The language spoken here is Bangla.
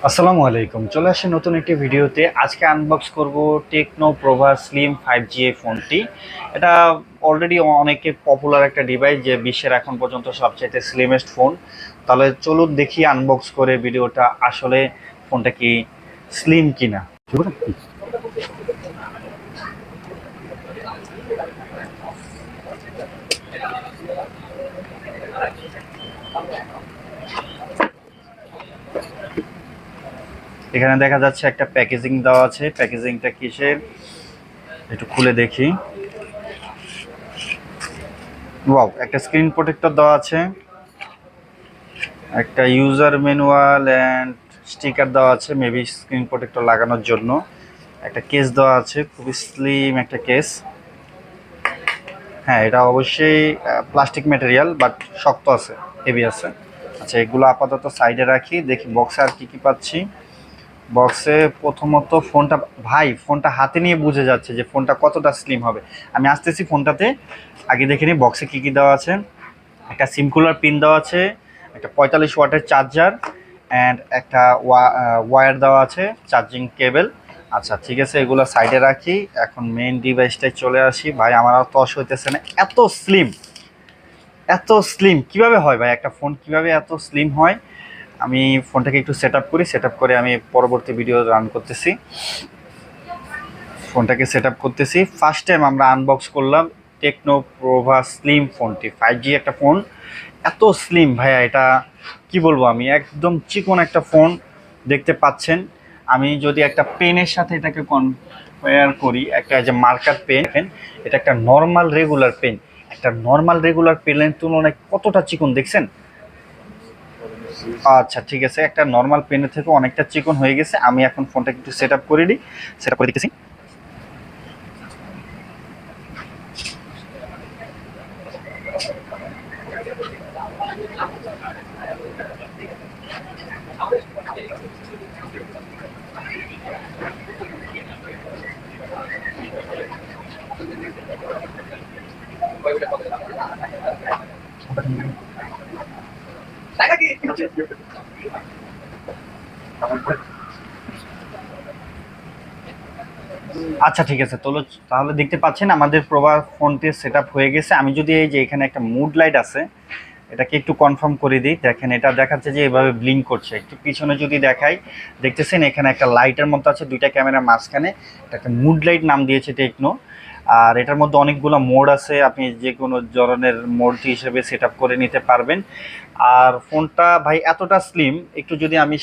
আসসালামু আলাইকুম, চলে আসি নতুন একটি ভিডিওতে। আজকে আনবক্স করব টেকনো প্রভা স্লিম 5G এই ফোনটি। এটা অলরেডি অনেকে পপুলার একটা ডিভাইস, যে বিশ্বের এখন পর্যন্ত সবচেয়ে স্লিমেস্ট ফোন। তাহলে চলুন দেখি আনবক্স করে ভিডিওটা, আসলে ফোনটা কি স্লিম কিনা। এখানে দেখা যাচ্ছে একটা প্যাকেজিং দেওয়া আছে। প্যাকেজিংটা কিসের একটু খুলে দেখি। ওয়াও, একটা স্ক্রিন প্রোটেক্টর দেওয়া আছে, একটা ইউজার ম্যানুয়াল অ্যান্ড স্টিকার দেওয়া আছে, মেবি স্ক্রিন প্রোটেক্টর লাগানোর জন্য। একটা কেস দেওয়া আছে, খুবই স্লিম একটা কেস। হ্যাঁ, এটা অবশ্যই প্লাস্টিক ম্যাটেরিয়াল, বাট শক্ত আছে, হেভি আছে। আচ্ছা, এগুলো আপাতত সাইডে রাখি, দেখি বক্সে আর কি কি পাচ্ছি। বক্সে প্রথমত ফোনটা, ভাই ফোনটা হাতে নিয়ে বুঝে যাচ্ছে যে ফোনটা কতটা স্লিম হবে। আমি আসতেছি ফোনটাতে, আগে দেখে নিই বক্সে কী কী দেওয়া আছে। একটা সিম কুলার পিন দেওয়া আছে, একটা 45 ওয়াটের চার্জার অ্যান্ড একটা ওয়্যার দেওয়া আছে, চার্জিং কেবল। আচ্ছা ঠিক আছে, এগুলো সাইডে রাখি। এখন মেইন ডিভাইসটায় চলে আসি। ভাই আমার আর তস হইতেছে না, এত স্লিম, এত স্লিম কিভাবে হয় ভাই? একটা ফোন কিভাবে এত স্লিম হয়? আমি ফোনটাকে একটু সেট আপ করি, সেট আপ করে আমি পরবর্তী ভিডিও রান করতেছি। ফোনটাকে সেট আপ করতেছি। ফার্স্ট টাইম আমরা আনবক্স করলাম টেকনো প্রভা স্লিম ফোনটি। 5G একটা ফোন, এত স্লিম ভাইয়া, এটা কি বলবো, আমি একদম চিকন একটা ফোন দেখতে পাচ্ছেন। আমি যদি একটা পেনের সাথে এটাকে কম্পেয়ার করি, একটা যে মার্কার পেন, এটা একটা নর্মাল রেগুলার পেন, একটা নর্মাল রেগুলার পেনের তুলনায় কতটা চিকন দেখছেন? আচ্ছা ঠিক আছে, একটা নর্মাল পেনের থেকে অনেকটা চিকন হয়ে গেছে। আমি এখন ফোনটাকে একটু সেট আপ করে দিই, সেট আপ করে দিতেছি। আচ্ছা ঠিক আছে, তাহলে দেখতে পাচ্ছেন আমাদের প্রভা ফোনটি সেট আপ হয়ে গেছে। আমি যদি এই যে এখানে একটা মুড লাইট আছে, এটাকে একটু কনফার্ম করে দিই। দেখেন এটা দেখাচ্ছে যে এভাবে ব্লিঙ্ক করছে। একটু পিছনে যদি দেখাই, দেখতেছেন এখানে একটা লাইটের মতো আছে, দুইটা ক্যামেরার মাঝখানে। এটা একটা মুড লাইট নাম দিয়েছে টেকনো। আর এটার মধ্যে অনেকগুলো মোড আছে, আপনি যে কোনো ধরনের মোড হিসেবে সেট আপ করে নিতে পারবেন। আর ফোনটা ভাই এতটা স্লিম, একটু যদি আমি